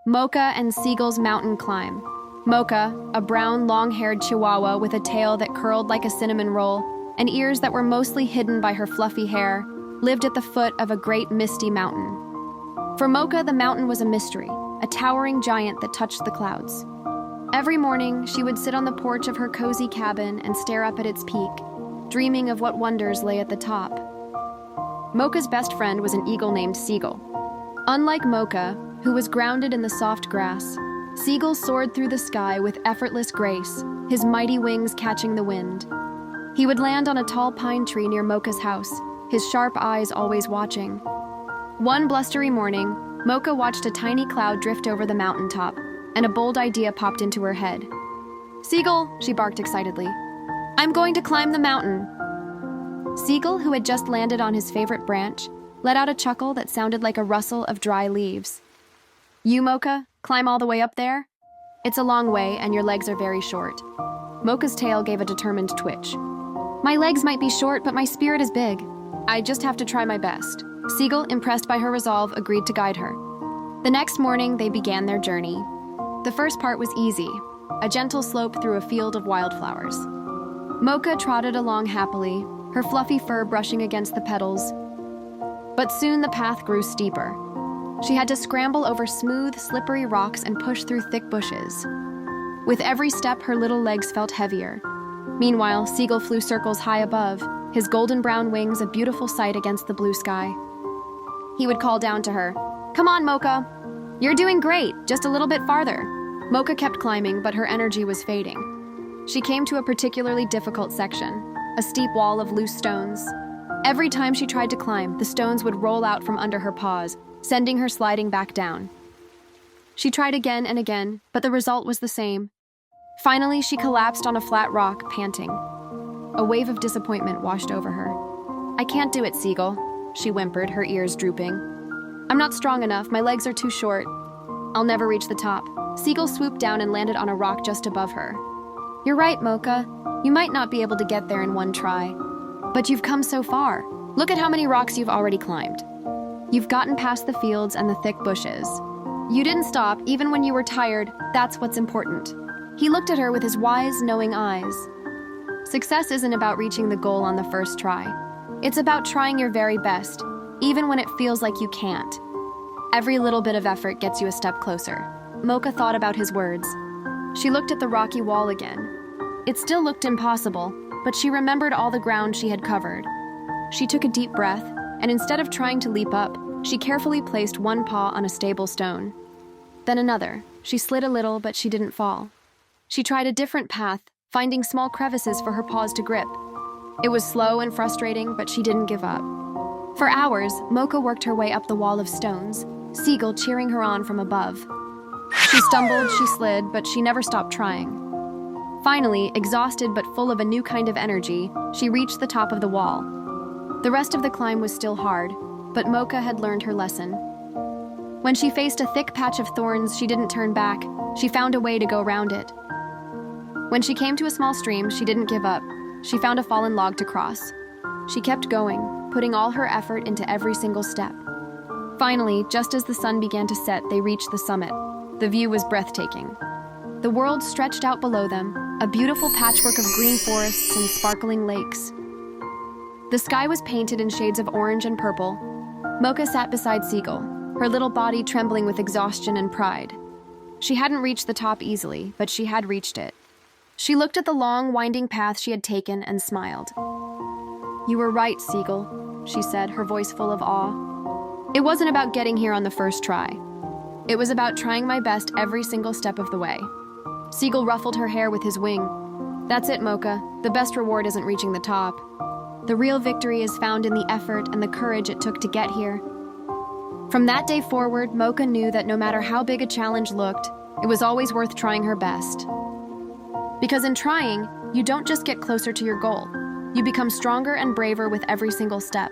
Mocha and Seagle's mountain climb. Mocha, a brown, long-haired chihuahua with a tail that curled like a cinnamon roll and ears that were mostly hidden by her fluffy hair, lived at the foot of a great misty mountain. For Mocha, the mountain was a mystery, a towering giant that touched the clouds. Every morning, she would sit on the porch of her cozy cabin and stare up at its peak, dreaming of what wonders lay at the top. Mocha's best friend was an eagle named Seagle. Unlike Mocha, who was grounded in the soft grass, Seagle soared through the sky with effortless grace, his mighty wings catching the wind. He would land on a tall pine tree near Mocha's house, his sharp eyes always watching. One blustery morning, Mocha watched a tiny cloud drift over the mountaintop, and a bold idea popped into her head. "Seagle," she barked excitedly, "I'm going to climb the mountain." Seagle, who had just landed on his favorite branch, let out a chuckle that sounded like a rustle of dry leaves. "You, Mocha, climb all the way up there? It's a long way, and your legs are very short." Mocha's tail gave a determined twitch. "My legs might be short, but my spirit is big. I just have to try my best." Seagle, impressed by her resolve, agreed to guide her. The next morning, they began their journey. The first part was easy, a gentle slope through a field of wildflowers. Mocha trotted along happily, her fluffy fur brushing against the petals. But soon the path grew steeper. She had to scramble over smooth, slippery rocks and push through thick bushes. With every step, her little legs felt heavier. Meanwhile, Seagle flew circles high above, his golden brown wings a beautiful sight against the blue sky. He would call down to her, "Come on, Mocha. You're doing great, just a little bit farther." Mocha kept climbing, but her energy was fading. She came to a particularly difficult section, a steep wall of loose stones. Every time she tried to climb, the stones would roll out from under her paws, sending her sliding back down. She tried again and again, but the result was the same. Finally, she collapsed on a flat rock, panting. A wave of disappointment washed over her. "I can't do it, Seagle," she whimpered, her ears drooping. "I'm not strong enough, my legs are too short. I'll never reach the top." Seagle swooped down and landed on a rock just above her. "You're right, Mocha. You might not be able to get there in one try. But you've come so far. Look at how many rocks you've already climbed. You've gotten past the fields and the thick bushes. You didn't stop, even when you were tired. That's what's important." He looked at her with his wise, knowing eyes. Success isn't about reaching the goal on the first try. It's about trying your very best, even when it feels like you can't. Every little bit of effort gets you a step closer. Mocha thought about his words. She looked at the rocky wall again. It still looked impossible, but she remembered all the ground she had covered. She took a deep breath, and instead of trying to leap up, she carefully placed one paw on a stable stone. Then another. She slid a little, but she didn't fall. She tried a different path, finding small crevices for her paws to grip. It was slow and frustrating, but she didn't give up. For hours, Mocha worked her way up the wall of stones, Seagle cheering her on from above. She stumbled, she slid, but she never stopped trying. Finally, exhausted but full of a new kind of energy, she reached the top of the wall. The rest of the climb was still hard, but Mocha had learned her lesson. When she faced a thick patch of thorns, she didn't turn back. She found a way to go around it. When she came to a small stream, she didn't give up. She found a fallen log to cross. She kept going, putting all her effort into every single step. Finally, just as the sun began to set, they reached the summit. The view was breathtaking. The world stretched out below them, a beautiful patchwork of green forests and sparkling lakes. The sky was painted in shades of orange and purple. Mocha sat beside Seagle, her little body trembling with exhaustion and pride. She hadn't reached the top easily, but she had reached it. She looked at the long, winding path she had taken and smiled. "You were right, Seagle," she said, her voice full of awe. "It wasn't about getting here on the first try. It was about trying my best every single step of the way." Seagle ruffled her hair with his wing. "That's it, Mocha. The best reward isn't reaching the top. The real victory is found in the effort and the courage it took to get here." From that day forward, Mocha knew that no matter how big a challenge looked, it was always worth trying her best. Because in trying, you don't just get closer to your goal. You become stronger and braver with every single step.